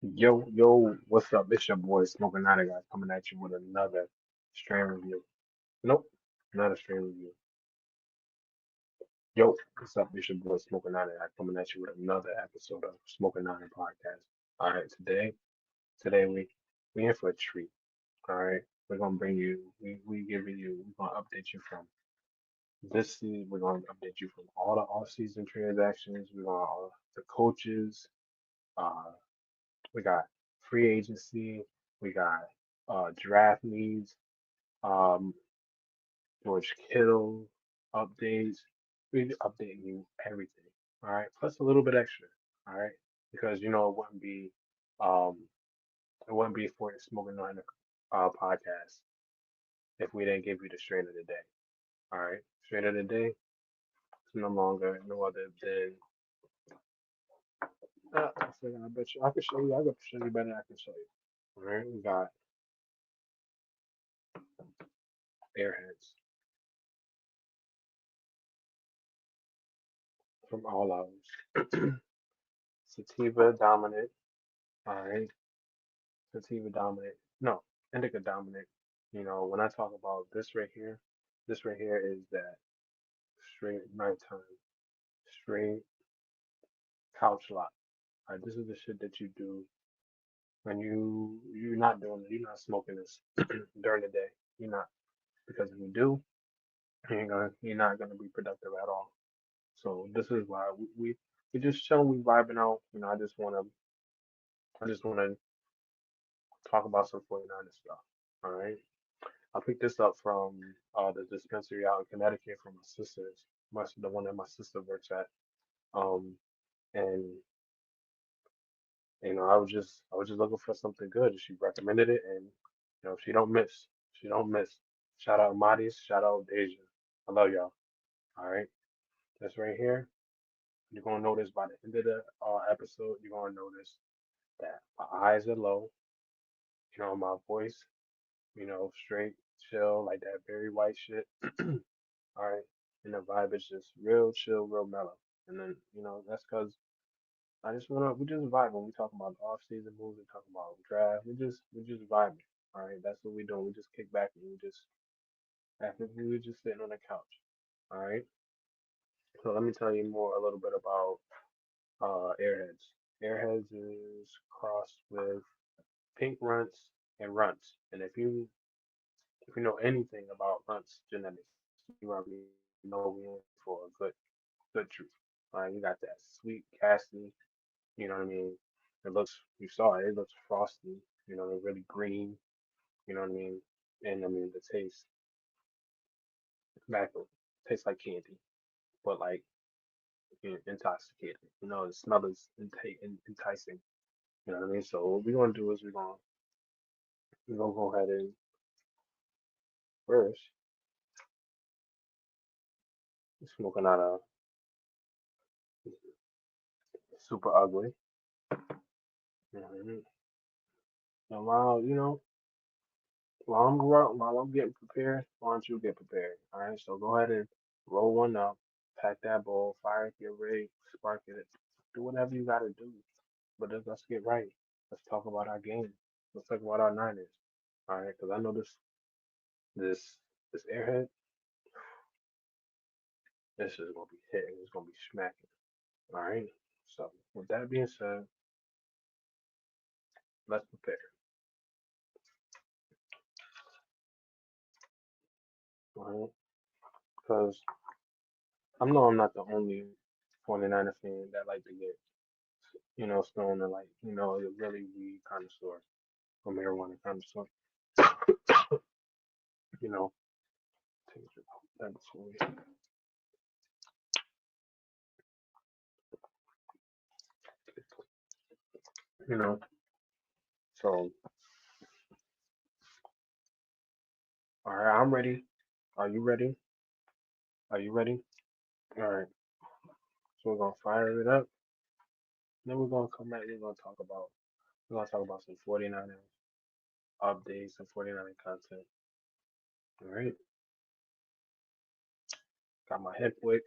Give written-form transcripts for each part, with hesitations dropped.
Yo, what's up? It's your boy Smokin Niner guys coming at you with another stream review. Nope, not a stream review. Yo, what's up? It's your boy Smokin Niner guys coming at you with another episode of Smokin Niner podcast. All right, today we in for a treat. All right, we're gonna bring you we're gonna update you from this season. We're gonna update you from all the off-season transactions. We're gonna the coaches. Uh, we got free agency. We got draft needs. Um, George Kittle updates. We update you everything. All right, plus a little bit extra. All right, because um it wouldn't be for the Smoking Nine podcast if we didn't give you the strain of the day. All right, strain of the day is no other than I figure I bet you I can show you. I can show you better than I can show you. All right, we got Airheads from all hours. Sativa dominant. All right, sativa dominant. No, indica dominant. You know, when I talk about this right here is that straight nighttime, straight couch lock. All right, this is the shit that you do when you're not smoking this during the day. You're not because if you do, you're not gonna be productive at all. So this is why we just chilling, we vibing out. You know, I just wanna talk about some 49ers stuff. All right. I picked this up from the dispensary out in Connecticut from my sister's, the one that my sister works at. Um, and I was just looking for something good. She recommended it, and she don't miss. She don't miss. Shout out Madis. Shout out Deja. I love y'all. All right, this right here. You're gonna notice by the end of the episode, you're gonna notice that my eyes are low. My voice, straight, chill, like that very white shit. All right. And the vibe is just real chill, real mellow. And then, that's because we just vibing. We talking about off season moves, we talking about draft. We just vibing. All right. That's what we doing. We just kick back and after we were just sitting on the couch. All right. So let me tell you a little bit about Airheads. Airheads is crossed with Pink Runtz and Runtz. And if you know anything about Runtz genetics, you already know we in for a good truth. You got that sweet, gassy, you know what I mean? You saw it looks frosty, they're really green, you know what I mean? And I mean, the taste, tobacco, tastes like candy, but like intoxicating. The smell is enticing, you know what I mean? So what we're gonna do is we're gonna go ahead and first, smoking out a super ugly, you know what I mean? And while I'm getting prepared, why don't you get prepared? All right, so go ahead and roll one up, pack that bowl, fire it, get ready, spark it, do whatever you gotta do. But let's get right. Let's talk about our game. Let's talk about our Niners. All right, because I know this this airhead, this is gonna be hitting. It's gonna be smacking. All right. So with that being said, let's prepare. All right, because I know I'm not the only 49er fan that like to get stoned and like a really weed connoisseur or marijuana connoisseur. You know, take a drink that before you know. So, all right, I'm ready. Are you ready? Are you ready? All right. So we're gonna fire it up. Then we're gonna come back. We're gonna talk about some 49er updates and 49er content. All right. Got my head wick.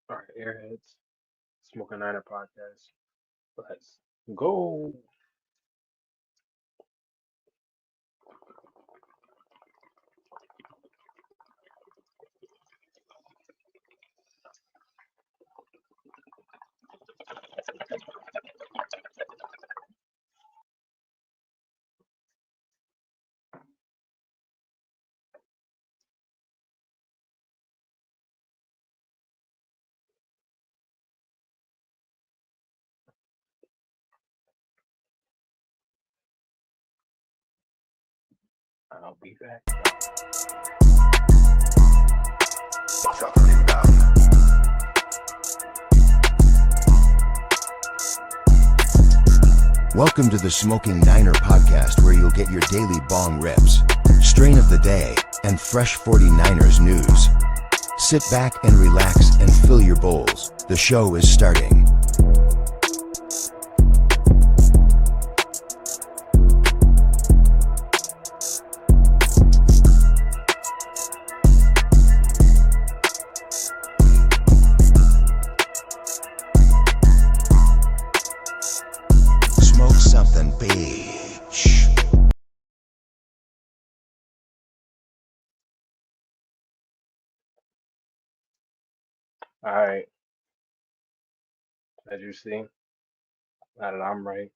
All right, airheads. Smokin Niner podcast. Let's go. I'll be back. Welcome to the Smokin Niner podcast, where you'll get your daily bong rips, strain of the day, and fresh 49ers news. Sit back and relax and fill your bowls. The show is starting. Smoke something, bitch. All right, as you see, now that I'm right,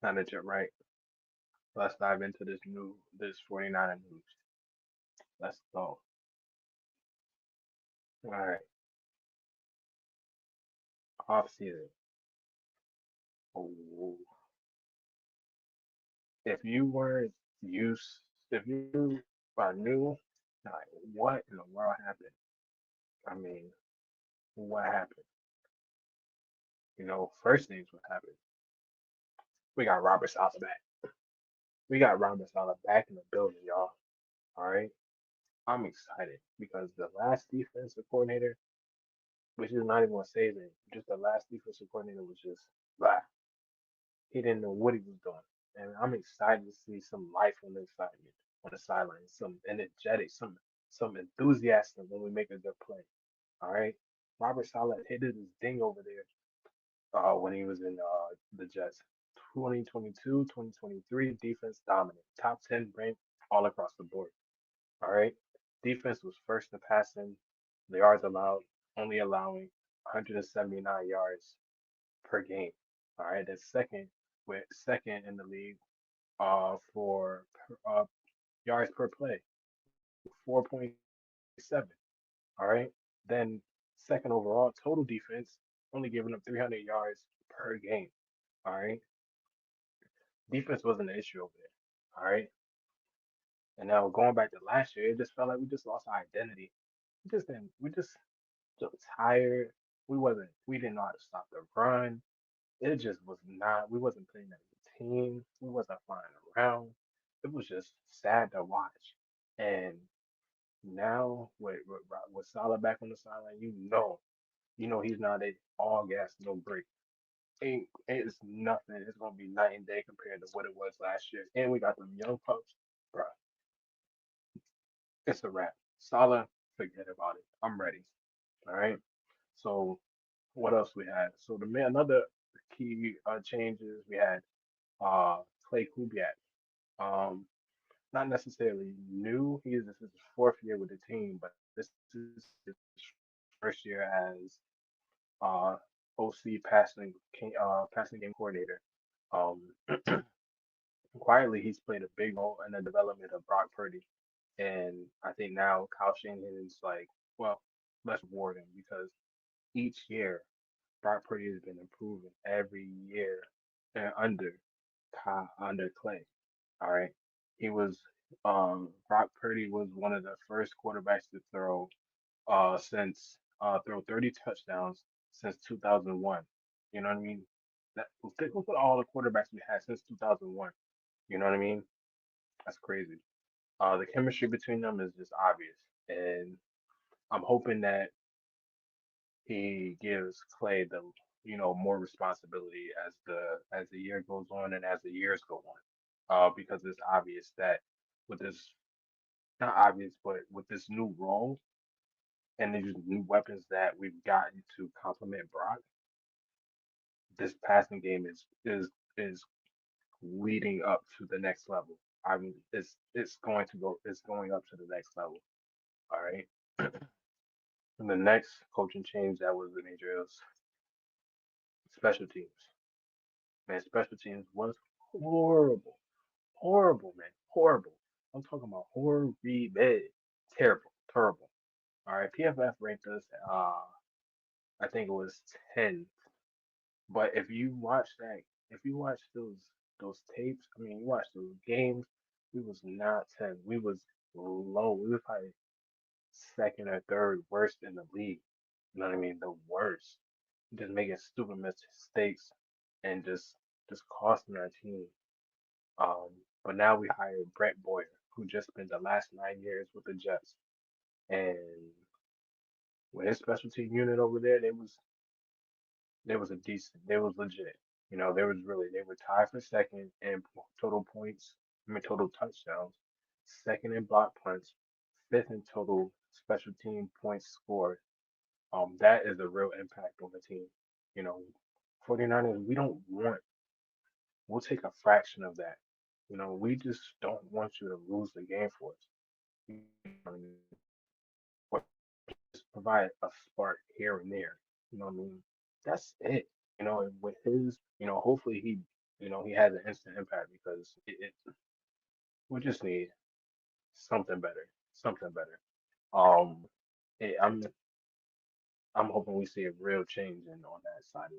now that you're right, let's dive into this 49er news. Let's go. All right, off season. Oh, if you weren't used, if you knew, like, what in the world happened? I mean, what happened? First things what happened. We got Robert Saleh back. We got Robert Saleh back in the building, y'all. All right. I'm excited because the last defensive coordinator, which is not even gonna say anything, just the last defensive coordinator was just blah. He didn't know what he was doing. And I'm excited to see some life on the sideline, some energetic, some enthusiasm when we make a good play. All right. Robert Saleh hit his ding over there when he was in the Jets. 2022, 2023, defense dominant, top 10 ranked all across the board. All right. Defense was first in passing, the yards allowed, only allowing 179 yards per game. All right. That's second in the league for yards per play, 4.7. All right. Then second overall total defense, only giving up 300 yards per game. All right. Defense wasn't an issue over there. All right. And now going back to last year, it just felt like we just lost our identity. We just looked tired. We didn't know how to stop the run. It just was not, we wasn't playing as a team. We wasn't flying around. It was just sad to watch. And now with Salah back on the sideline, you know he's not a all gas, no break. It's nothing. It's gonna be night and day compared to what it was last year. And we got them young pups, bro. It's a wrap. Salah, forget about it. I'm ready. All right. So what else we had? So another key changes we had Clay Kubiak. Um, not necessarily new. This is his fourth year with the team, but this is his first year as uh OC passing game coordinator. Um, quietly he's played a big role in the development of Brock Purdy, and I think now Kyle Shanahan is like, well, let's reward him because each year Brock Purdy has been improving every year under under Clay. All right, he was Brock Purdy was one of the first quarterbacks to throw 30 touchdowns since 2001. You know what I mean? Look at all the quarterbacks we had since 2001. You know what I mean? That's crazy. The chemistry between them is just obvious, and I'm hoping that he gives Clay more responsibility as the year goes on and as the years go on. Because it's obvious that with this not obvious, but with this new role, and these new weapons that we've gotten to complement Brock, this passing game is leading up to the next level. I mean, it's going up to the next level. All right. And the next coaching change that was major is special teams. Man, special teams was horrible, horrible, man, horrible. I'm talking about horrible, terrible, terrible. All right, PFF ranked us. I think it was 10. But if you watch those tapes, I mean, you watch those games, we was not 10. We was low. We was probably second or third worst in the league. You know what I mean? The worst. Just making stupid mistakes and just costing our team. Um, but now we hired Brett Boyer, who just spent the last 9 years with the Jets, and with his special team unit over there, they was legit. You know, they were tied for second in total points, I mean total touchdowns, second in block punts, fifth in total special team points scored. That is a real impact on the team. You know, 49ers, we'll take a fraction of that. You know, we just don't want you to lose the game for us. You know, or just provide a spark here and there. You know what I mean? That's it. You know, and with his, you know, hopefully he has an instant impact because we just need something better, something better. Um, I'm hoping we see a real change on that side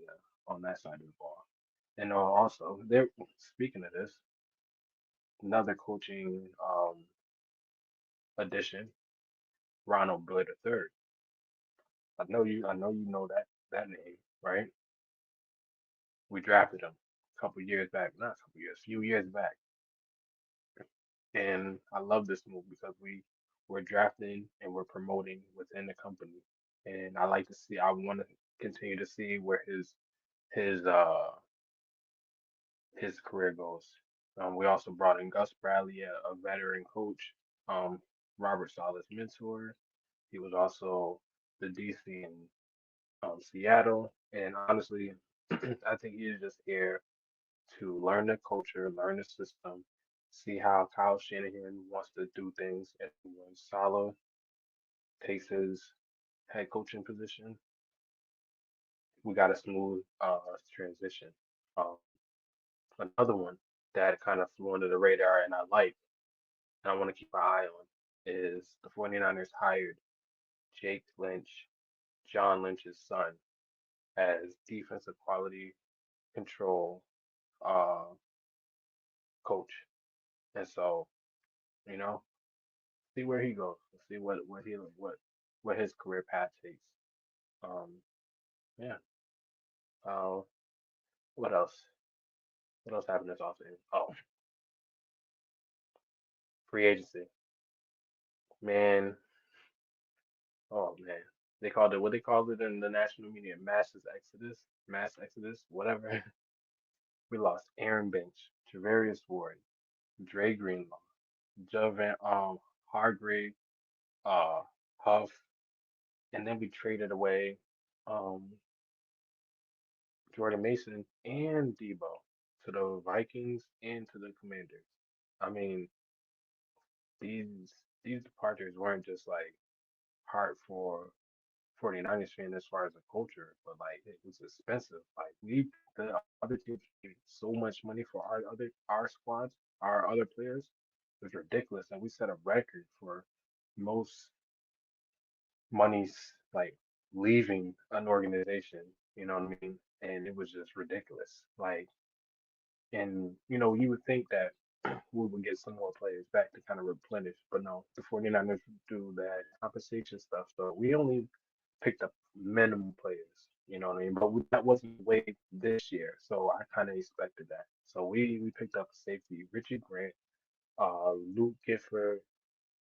of the ball. And also, there. Speaking of this, another coaching addition, Ronald Blair III. I know you know that name, right? We drafted him a couple years back, not a couple years, few years back, and I love this move because we're drafting and we're promoting within the company, and I like to see. I want to continue to see where his uh his career goes. We also brought in Gus Bradley, a veteran coach, Robert Sala's mentor. He was also the DC in Seattle, and honestly, I think he's just here to learn the culture, learn the system, see how Kyle Shanahan wants to do things, and when Salah takes his head coaching position, we got a smooth transition. Um, Another one that kind of flew under the radar and I like, and I want to keep an eye on, is the 49ers hired Jake Lynch, John Lynch's son, as defensive quality control uh, coach. And so, you know, see where he goes, see what his career path takes. Um, yeah. Uh, what else? What else happened this offseason? Oh, free agency. Man, oh man. They called it what they called it in the national media, mass exodus, whatever. We lost Aaron Bench, Javarius Ward, Dre Greenlaw, Jovan Hargrave, uh Huff, and then we traded away um Jordan Mason and Debo to the Vikings and to the Commanders. I mean, these departures weren't just like hard for 49ers fan as far as a culture, but like it was expensive. Like the other teams paid so much money for our squads, our other players. It was ridiculous, and we set a record for most monies like leaving an organization. You know what I mean? And it was just ridiculous. Like, and you would think that we would get some more players back to kind of replenish, but no, the 49ers do that compensation stuff. So we only picked up minimum players, you know what I mean? But that wasn't the way this year, so I kind of expected that. So we picked up a safety, Richie Grant, Luke Gifford,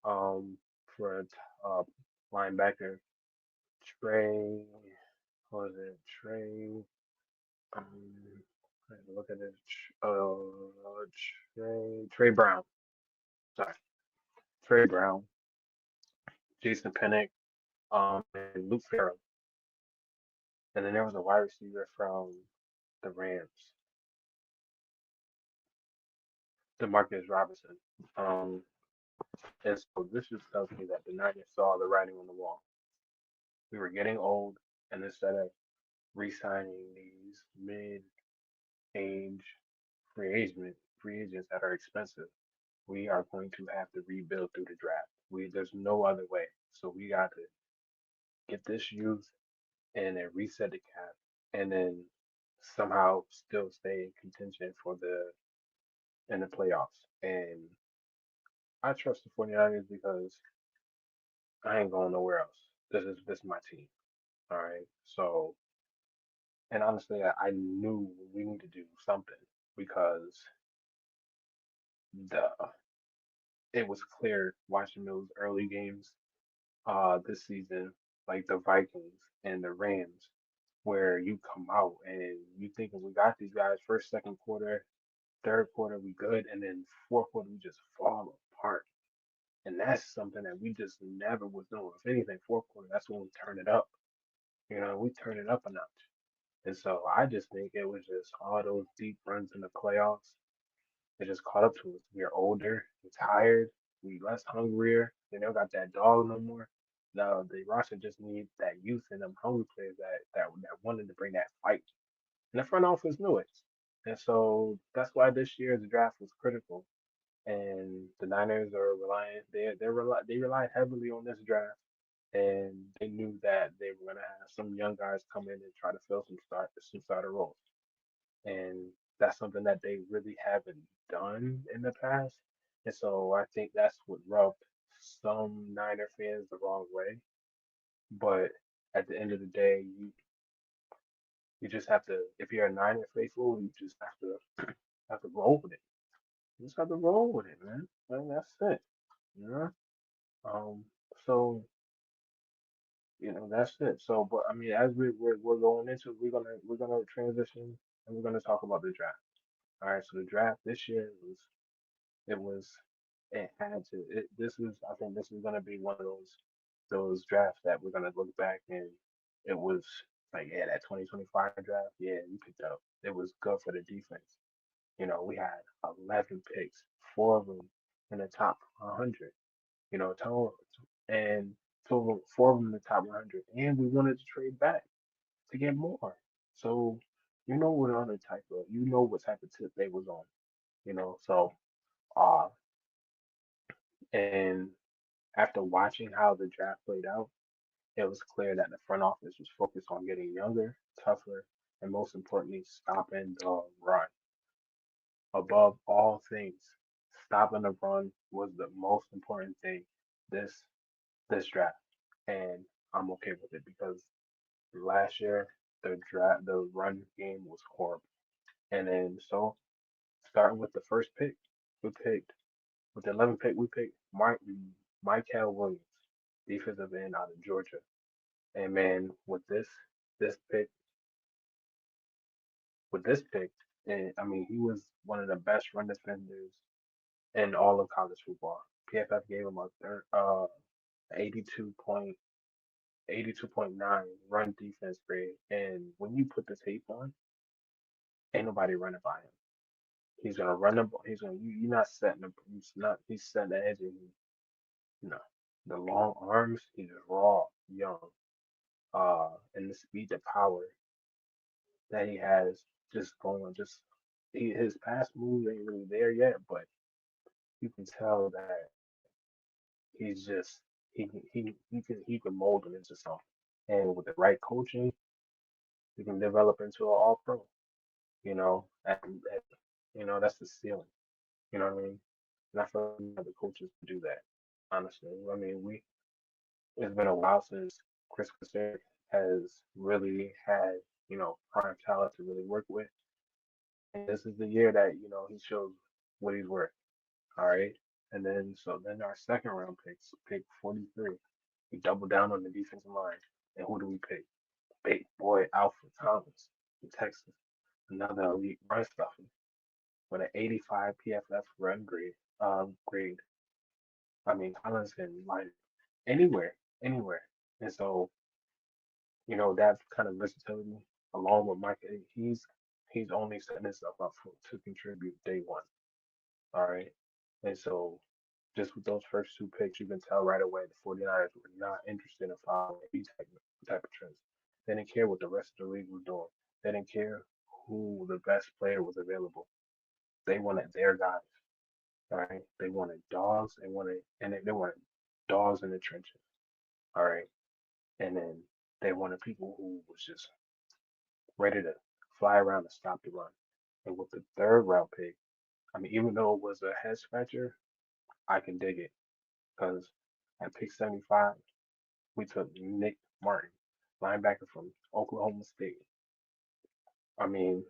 um, for a linebacker, Trey, what was it, Trey? Um, I have to look at it. Trey Brown. Sorry, Trey Brown, Jason Pennick, and Luke Farrell. And then there was a wide receiver from the Rams, Demarcus Robinson. Um, and so this just tells me that the Niners saw the writing on the wall. We were getting old, and instead of re-signing these mid-age free agents that are expensive, we are going to have to rebuild through the draft. There's no other way. So we got to get this youth and then reset the cap, and then somehow still stay in contention for the playoffs. And I trust the 49ers because I ain't going nowhere else. This is my team. All right. So, and honestly, I knew we need to do something because the it was clear watching those early games this season, like the Vikings and the Rams, where you come out and you thinking we got these guys first, second quarter, third quarter we good, and then fourth quarter we just fall apart. And that's something that we just never was doing. If anything, fourth quarter, that's when we turn it up. We turn it up a notch. And so I just think it was just all those deep runs in the playoffs. It just caught up to us. We are older, we're tired, we less hungrier. They don't got that dog no more. No, the roster just needs that youth and them hungry players that wanted to bring that fight. And the front office knew it. And so that's why this year's draft was critical. And the Niners are relying they relied heavily on this draft, and they knew that they were gonna have some young guys come in and try to fill some starter roles. And that's something that they really haven't done in the past. And so I think that's what rubbed some Niner fans the wrong way. But at the end of the day, you just have to, if you're a Niner faithful, you just have to roll with it. You just have to roll with it, man. And that's it. You know. Um. So that's it. So, but I mean, as we're going into, we're gonna transition and we're gonna talk about the draft. All right. So the draft this year it was it had to this is I think this is gonna be one of those drafts that we're gonna look back and it was like, yeah, that 2025 draft, yeah, you picked up. It was good for the defense. We had 11 picks, four of them in the top 100. Total, and total four of them in the top 100, and we wanted to trade back to get more. So what type of tip they was on. So uh, and after watching how the draft played out, it was clear that the front office was focused on getting younger, tougher, and most importantly, stopping the run. Above all things, stopping the run was the most important thing this this draft, and I'm okay with it because last year the run game was horrible. And then so starting with the first pick, we picked with the 11th pick we picked Mykel Williams, defensive end out of Georgia. And man, this pick with this pick, and I mean he was one of the best run defenders in all of college football. PFF gave him a 82 point 82.9 run defense grade. And when you put the tape on, ain't nobody running by him. He's gonna run the ball. You're not setting the he's setting the edge and you know the long arms. He's raw, young, and the speed, the power that he has just going his pass moves ain't really there yet, but you can tell that he's just he can mold him into something. And with the right coaching, he can develop into an all pro. That's the ceiling. You know what I mean? And I feel like we have the coaches to do that. Honestly, I mean, it's been a while since Chris Cassell has really had prime talent to really work with, and this is the year that he shows what he's worth. All right, and then our second round picks, pick 43, we double down on the defensive line, and who do we pick? Big boy Alfred Collins from Texas, another elite run stuffer with an 85 PFF run grade. I mean, Collins can line anywhere, anywhere. And so, that kind of versatility, along with Mike, he's only setting himself up to contribute day one. All right. And so, just with those first two picks, you can tell right away the 49ers were not interested in following any type of trends. They didn't care what the rest of the league was doing. They didn't care who the best player was available. They wanted their guys. All right. They wanted dogs. They wanted dogs in the trenches. All right. And then they wanted people who was just ready to fly around and stop the run. And with the third round pick, I mean, even though it was a head scratcher, I can dig it because at pick 75, we took Nick Martin, linebacker from Oklahoma State. I mean,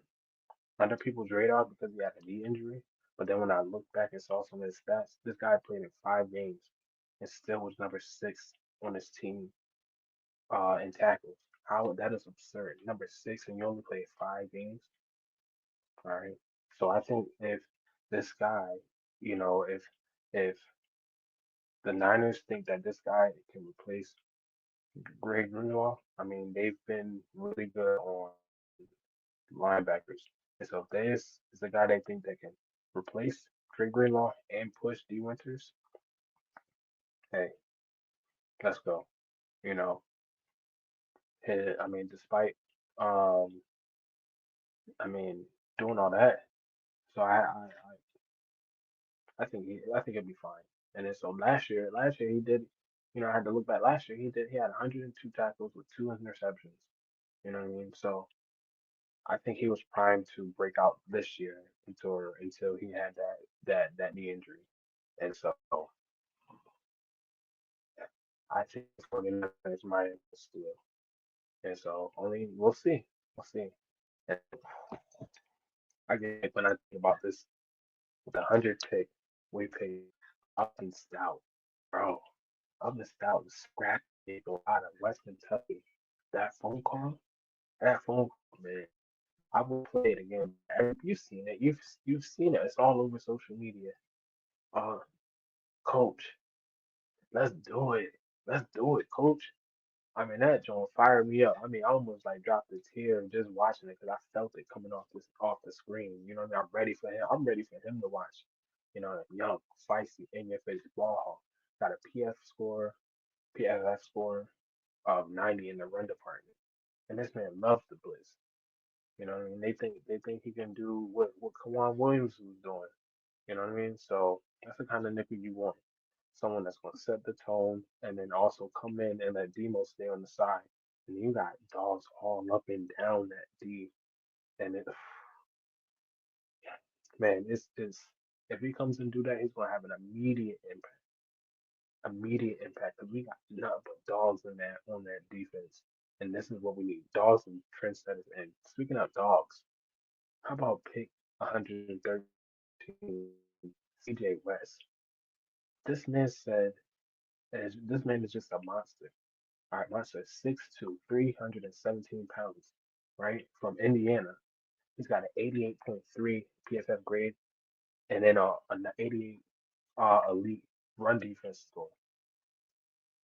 under people's radar because he had a knee injury. But then when I looked back and saw some of his stats, this guy played in 5 games and still was number 6 on his team in tackles. How that is absurd. Number 6 and you only played 5 games. All right. So I think if this guy, if the Niners think that this guy can replace Greg Greenlaw, I mean they've been really good on linebackers. And so if this is the guy they think they can replace Greg Greenlaw and push D Winters, hey, let's go. You know, I mean, despite um, I mean, doing all that, so I think it'll be fine. And then so last year he did, I had to look back. Last year he had 102 tackles with 2 interceptions. You know what I mean? So I think he was primed to break out this year until he had that knee injury. And so I think the 49ers might steal. And so only we'll see. And I get when I think about this with 100 pick, we paid up and stout, bro. Up and stout, scrap people out of West Kentucky. That phone call, man. I will play it again. You've seen it. You've seen it. It's all over social media. Uh, coach, let's do it. Let's do it, coach. I mean, that joint fired me up. I mean, I almost like dropped a tear just watching it because I felt it coming off the screen. You know what I mean? I'm ready for him. I'm ready for him to watch. Young, feisty, in your face ball hawk. Got a PFF score of 90 in the run department, and this man loves the blitz. You know what I mean? They think he can do what Kawan Williams was doing. You know what I mean? So that's the kind of nickel you want. Someone that's going to set the tone and then also come in and let Demo stay on the side. And you got dogs all up and down that D. And man, it's if he comes and do that, he's going to have an immediate impact. Immediate impact. Because we got nothing but dogs in that on that defense. And this is what we need. Dogs and trendsetters. And speaking of dogs, how about pick 113 CJ West? This man said, this man is just a monster. All right, monster, 6'2", 317 pounds, right? From Indiana. He's got an 88.3 PFF grade and then an 88 elite run defense score.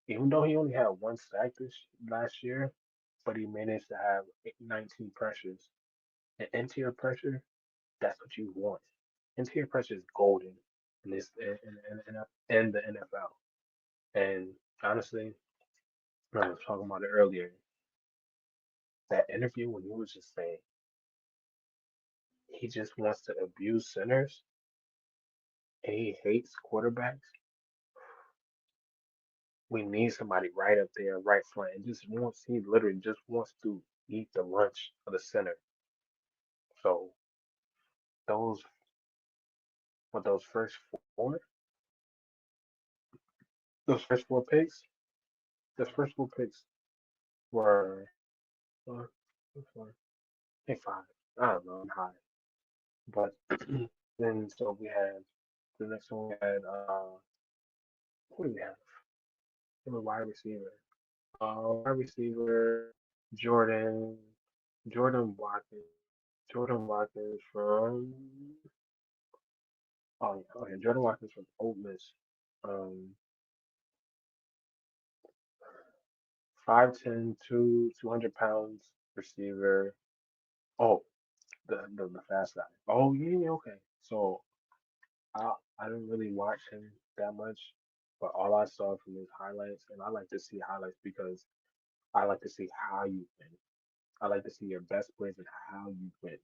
Even though he only had 1 sack this last year, but he managed to have 19 pressures. And interior pressure, that's what you want. Interior pressure is golden in this in the NFL. And honestly, I was talking about it earlier. That interview when he was just saying he just wants to abuse centers and he hates quarterbacks. We need somebody right up there, right front, and he literally just wants to eat the lunch of the center. So those with four, those first four picks, those first four picks were four, four, I think five. I don't know, I'm high. But then so we had the next one we had who do we have? We have a wide receiver. Wide receiver Jordan Jordan Watkins. Jordan Watkins from yeah, Jordan Watkins from Ole Miss. Um 5'10", 200 pounds receiver. Oh, the fast guy. Oh yeah, yeah, okay. So I I didn't really watch him that much, but all I saw from his highlights, and I like to see highlights because I like to see how you win. I like to see your best plays and how you win.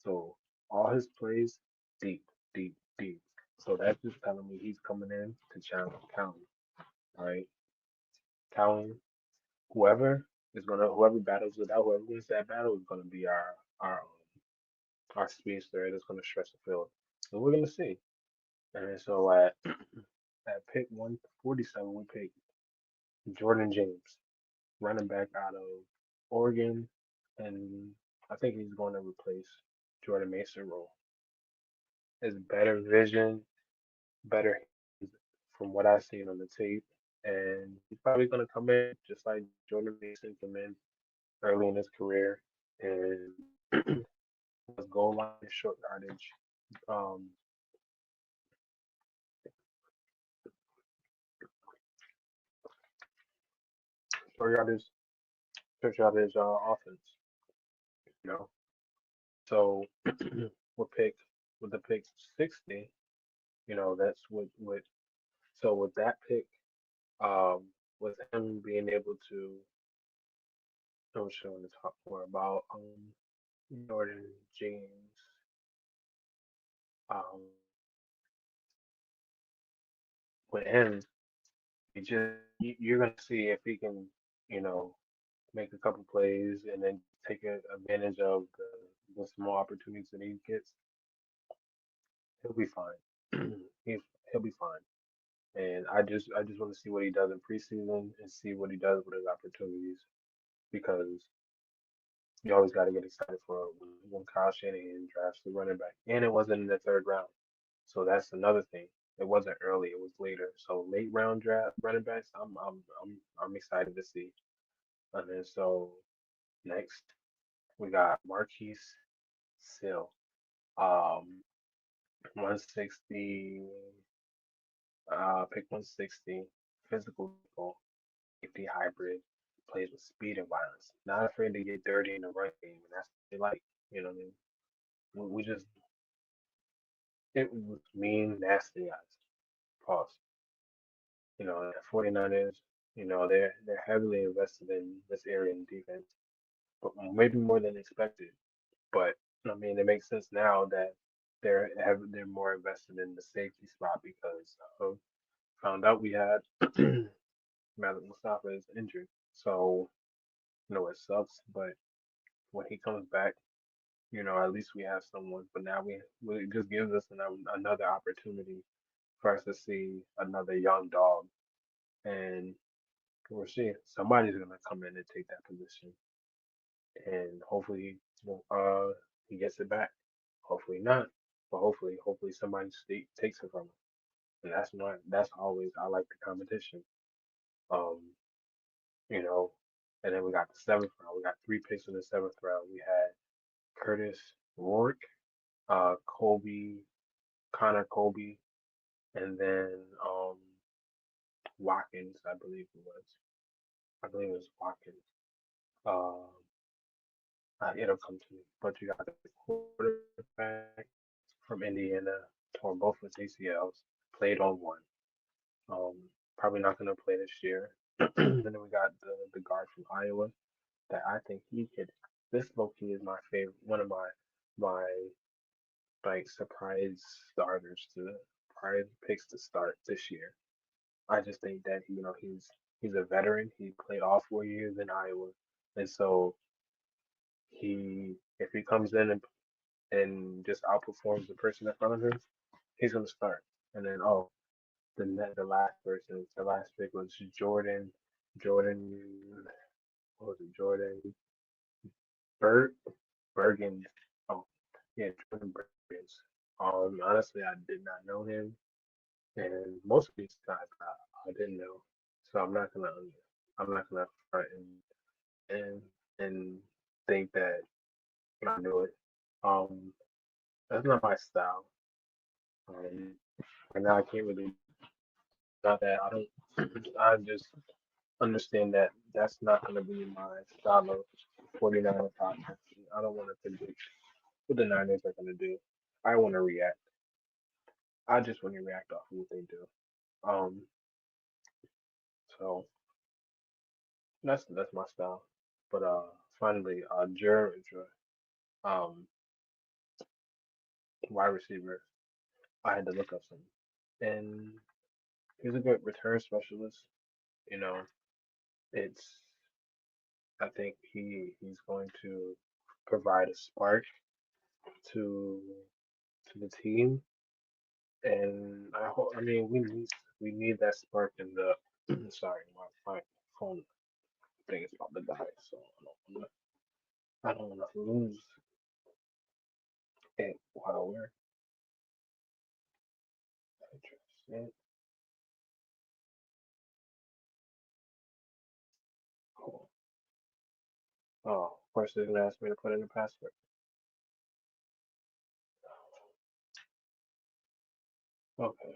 So all his plays deep, deep, deep. So that's just telling me he's coming in to challenge Cowan. All right, Cowan. Whoever battles it out, whoever wins that battle is gonna be our speedster that's gonna stretch the field. And we're gonna see. And so at pick 147, we picked Jordan James, running back out of Oregon, and I think he's going to replace Jordan Mason role. His better vision, better hands from what I've seen on the tape, and he's probably going to come in just like Jordan Mason came in early in his career and was goal line short yardage. Um, short yardage, short yardage offense. You know, so with pick with the pick 60, that's what. So with that pick, with him being able to, I'm showing the top more about Jordan James. Um, with him, you're gonna see if he can, you know, make a couple plays and then take advantage of the small opportunities that he gets. He'll be fine. He's he'll be fine. And I just want to see what he does in preseason and see what he does with his opportunities because you always got to get excited for when Kyle Shanahan drafts the running back, and it wasn't in the third round, so that's another thing. It wasn't early; it was later. So late round draft running backs, I'm excited to see. And then so next we got Marquise Sill, 160, pick 160, physical safety hybrid, plays with speed and violence. Not afraid to get dirty in the run game, and that's what they like. You know what I mean? We just it was mean, nasty guys. Pause. The 49ers, they're heavily invested in this area in defense, but maybe more than expected. But I mean, it makes sense now that they're more invested in the safety spot because found out we had Malik Mustafa is injured. So, it sucks, but when he comes back, at least we have someone. But now it just gives us another opportunity for us to see another young dog, and we'll see. Somebody's gonna come in and take that position, and hopefully, he gets it back. Hopefully not, but hopefully somebody takes it from him. And that's always I like the competition. Um, you know, and then we got the seventh round. We got three picks in the seventh round. We had Curtis Rourke, Colby, Connor Colby, and then Watkins, I believe it was. I believe it was Watkins. Um, it'll come to me. But you got the quarterback from Indiana, torn both his ACLs, played on one. Um, Probably not going to play this year. And then we got the guard from Iowa that I think he could. This Loki is my favorite, one of my like surprise starters to prize picks to start this year. I just think that he's a veteran. He played all 4 years in Iowa, and so if he comes in and just outperforms the person in front of him, he's gonna start. And then the last pick was Jordan, what was it? Jordan Berg Bergen. Oh, yeah, Jordan Bergens. Honestly, I did not know him, and most of these guys I didn't know, so I'm not gonna front and and think that I knew it. Um, that's not my style. Um, right now I can't really not that I don't. I just understand that that's not going to be my style of 49 podcast. I don't want to predict what the Niners are going to do. I want to react. I just want to react off of what they do. Um, so that's my style. But finally, um, wide receiver. I had to look up some, and he's a good return specialist. You know, it's I think he's going to provide a spark to the team, and I mean we need that spark in the. Sorry, my phone thing is about to die, so I don't want to lose it while we're interested. Cool. Oh, of course they're gonna ask me to put in a password. Okay.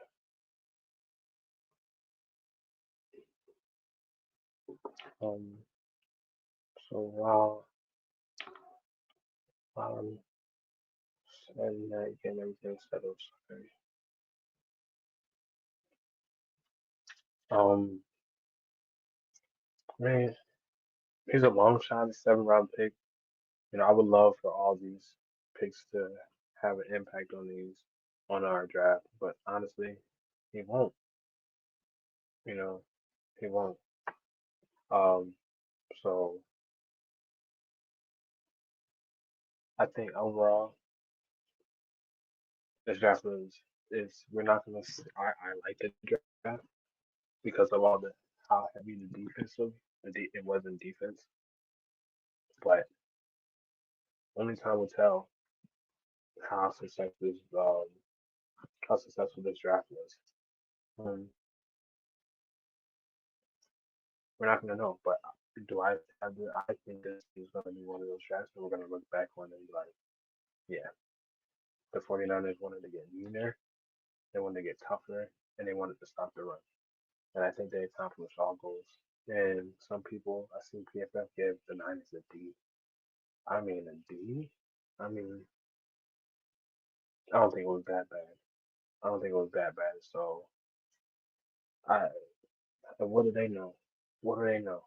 Um. So while I'm setting that, getting everything settled, sorry. Um. Man, he's a long shot, a 7 round pick. You know, I would love for all these picks to have an impact on our draft, but honestly, he won't. You know, he won't. Um, so I think overall, this draft is we're not gonna. I like the draft because of all the how heavy the defensive it was in defense, but only time will tell how successful how successful this draft was. Um, we're not gonna know, but I think this is gonna be one of those drafts that we're gonna look back on and be like, yeah, the 49ers wanted to get meaner, they wanted to get tougher, and they wanted to stop the run. And I think they accomplished all goals. And some people, I see PFF give the Niners a D. I mean, a D? I mean, I don't think it was that bad. I don't think it was that bad. So, I, what do they know? What do they know?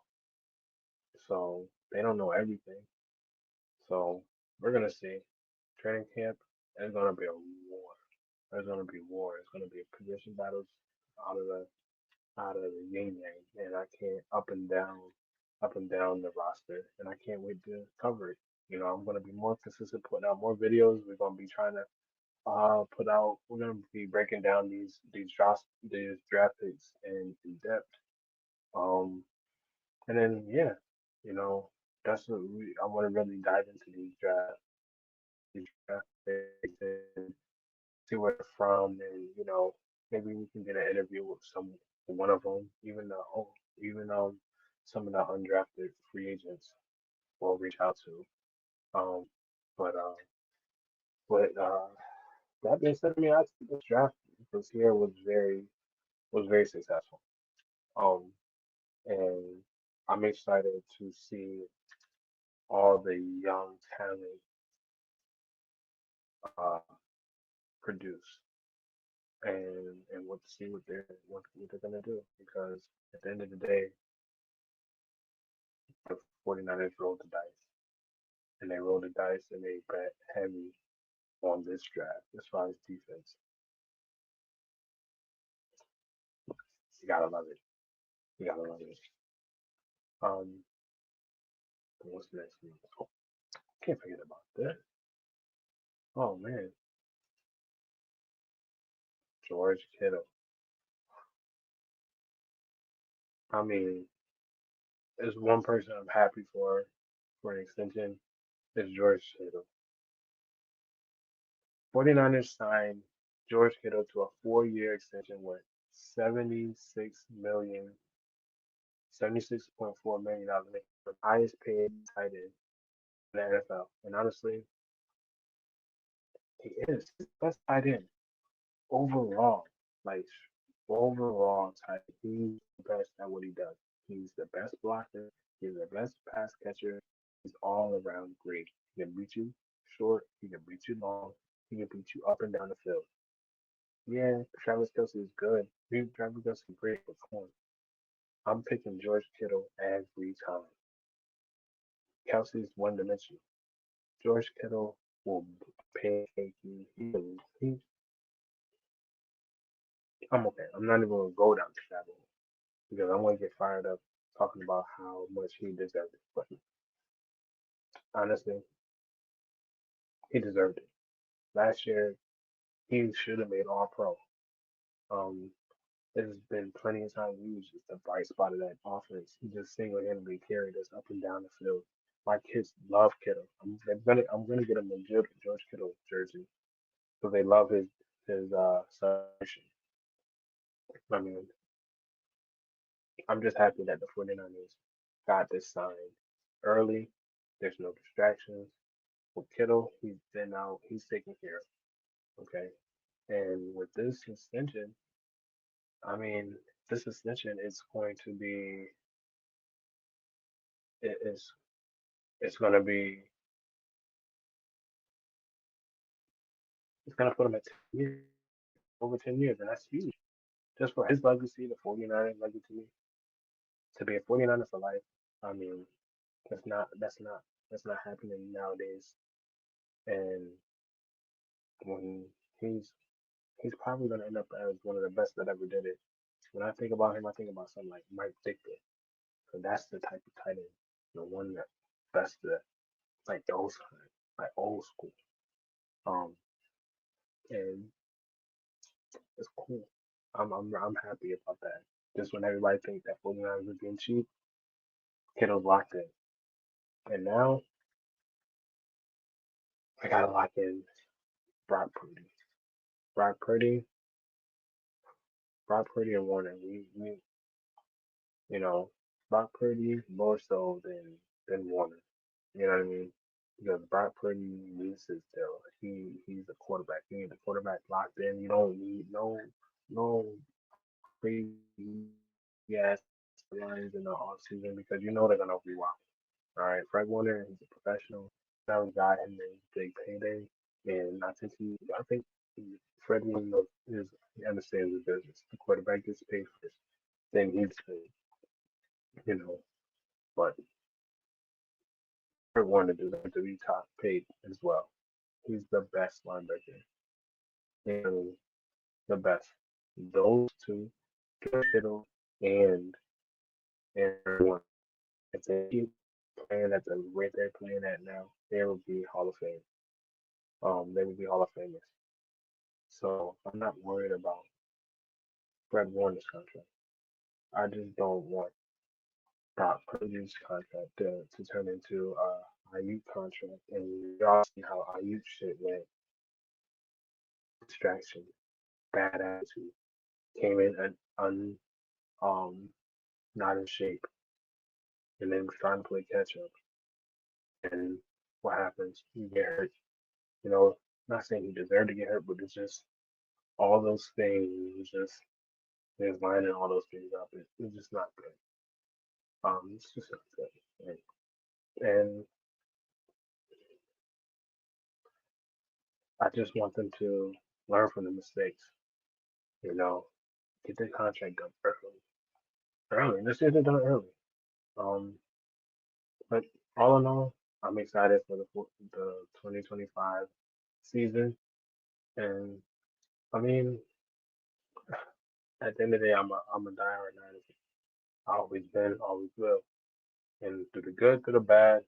So, they don't know everything. So, we're going to see. Training camp, there's going to be a war. There's going to be war. It's going to be position battles out of the out of the yin yang, and I can't up and down the roster, and I can't wait to cover it. You know, I'm gonna be more consistent, putting out more videos. We're gonna be trying to put out. We're gonna be breaking down these draft picks in depth. Um, and then yeah, you know, that's what I want to really dive into these draft picks and see where they're from, and you know, maybe we can get an interview with one of them, even some of the undrafted free agents we'll reach out to. Um, but that being said, I mean, I think this draft this year was very successful. Um, and I'm excited to see all the young talent uh produce and what to see what they're gonna do because at the end of the day, the 49ers rolled the dice and they rolled the dice and they bet heavy on this draft as far as defense. You gotta love it. You gotta love it. Um, what's next? Oh, can't forget about that. Oh man, George Kittle. I mean, there's one person I'm happy for an extension. Is George Kittle. 49ers signed George Kittle to a 4 year extension worth 76 million, $76.4 million, making him the highest paid tight end in the NFL. And honestly, he is the best tight end overall. Like overall tight, he's the best at what he does. He's the best blocker. He's the best pass catcher. He's all around great. He can beat you short. He can beat you long. He can beat you up and down the field. Yeah, Travis Kelsey is good. Travis Kelsey is great, but come on. I'm picking George Kittle every time. Kelsey's one dimensional. George Kittle will pancake you. I'm okay. I'm not even gonna go down to that road because I'm gonna get fired up talking about how much he deserved it. But honestly, he deserved it. Last year, he should have made All Pro. Um, there's been plenty of times he was just a bright spot of that offense. He just single-handedly carried us up and down the field. My kids love Kittle. I'm gonna get him a George Kittle jersey because they love his celebration. I mean, I'm just happy that the 49ers got this signed early. There's no distractions. With Kittle, he's been out. He's taken care of. Okay. And with this extension, I mean, this extension is going to be it is it's going to be it's going to put him at 10 years, over 10 years, and that's huge. Just for his legacy, the 49ers legacy, to be a 49er for life. I mean, that's not happening nowadays. And when he's he's probably going to end up as one of the best that ever did it. When I think about him, I think about something like Mike Dicker. So that's the type of tight end, the one that best that like those kind, like old school. Um, and it's cool. I'm happy about that. Just when everybody thinks that 49ers are getting cheap, Kittle's locked in. And now I gotta lock in Brock Purdy. Brock Purdy, Brock Purdy and Warner. We you know, Brock Purdy more so than Warner. You know what I mean? Because Brock Purdy needs his deal. He's a quarterback. You need the quarterback locked in. You don't need no crazy ass lines in the off season because you know they're gonna rewind. All right, Fred Warner, he's a professional. Now we got him his big payday, and I think Fred Warner he understands the business. The quarterback gets paid first, then he's paid. You know, but Fred Warner deserves to be top paid as well. He's the best linebacker, and the best. Those two, Kittle and Fred Warner. If they keep playing at the rate they're playing at now, they will be Hall of Fame. They will be Hall of Famers. So I'm not worried about Fred Warner's contract. I just don't want Brock Purdy's contract to turn into a Ayuk contract, and y'all see how Ayuk shit went. Distraction, bad attitude, came in um not in shape, and then was trying to play catch up. And what happens? You get hurt. You know, not saying he deserved to get hurt, but it's just all those things, just lining all those things up. It's just not good. It's just not good. And I just want them to learn from the mistakes. You know, get their contract done early. Early. Let's get it done early. Um, but all in all, I'm excited for the 2025 season. And I mean, at the end of the day, I'm a diehard Niners fan. I always been, always will. And through the good, through the bad,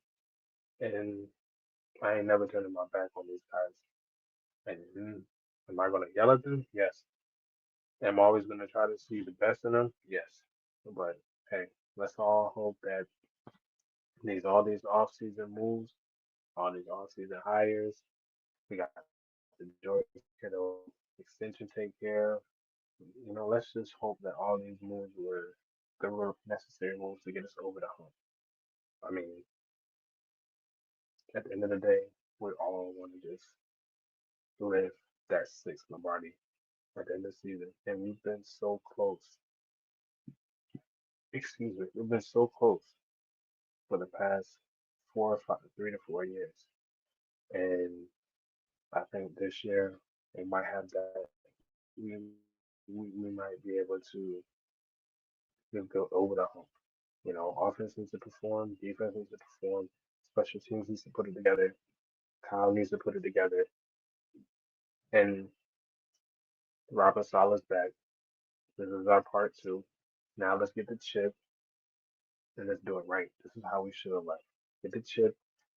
and I ain't never turning my back on these guys. And am I gonna yell at them? Yes. Am I always gonna try to see the best in them? Yes. But hey, let's all hope that all these off season moves, all these off season hires, we got the George Kittle extension take care of. Let's just hope that all these moves were necessary moves to get us over the hump. I mean, at the end of the day, we all want to just live that sixth Lombardi at the end of the season, and we've been so close excuse me, we've been so close for the past 4 or 5, 3 to 4 years. And I think this year they might have that. We, we might be able to just go over the hump. Offense needs to perform, defense needs to perform, special teams needs to put it together, Kyle needs to put it together, and Robert Sala's back. This is our part two. Now let's get the chip and let's do it right. This is how we should have left. Get the chip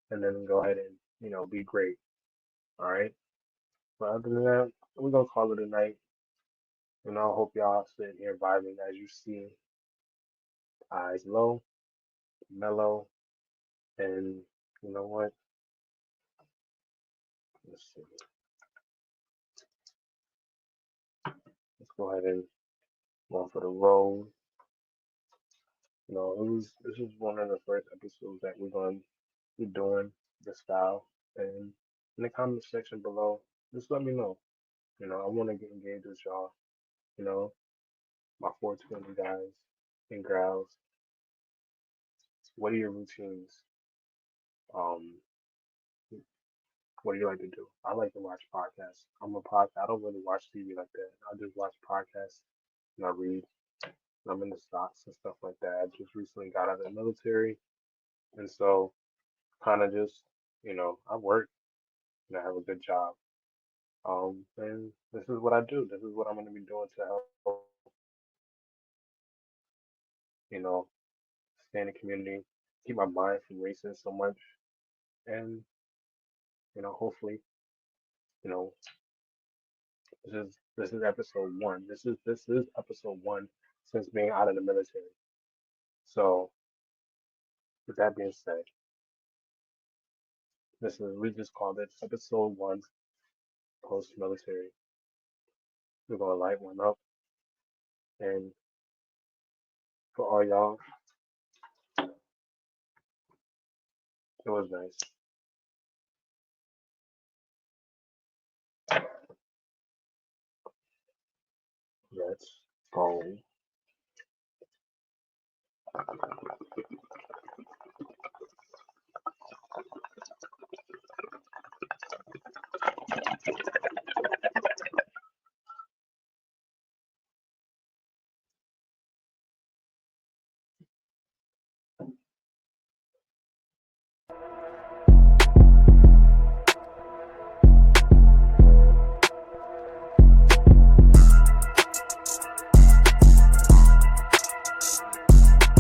and then go ahead and, be great. All right. But other than that, we're gonna call it a night. I hope y'all sitting here vibing as you see, eyes low, mellow, and you know what? Let's see. Let's go ahead and go for the road. This was one of the first episodes that we're going to be doing the style. And in the comment section below, just let me know. I want to get engaged with y'all. My 420 guys and gals. What are your routines? What do you like to do? I like to watch podcasts. I don't really watch TV like that. I just watch podcasts and I read. I'm in the stocks and stuff like that. I just recently got out of the military, and so kind of just, I work and I have a good job. And this is what I do. This is what I'm going to be doing to help, you know, stay in the community, keep my mind from racing so much, and hopefully, you know, this is episode one. This is episode one since being out of the military. So with that being said, we just called it episode one post military. We're gonna light one up, and for all y'all, it was nice. Let's go.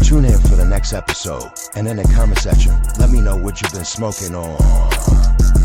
Tune in for the next episode, and in the comment section, let me know what you've been smoking on.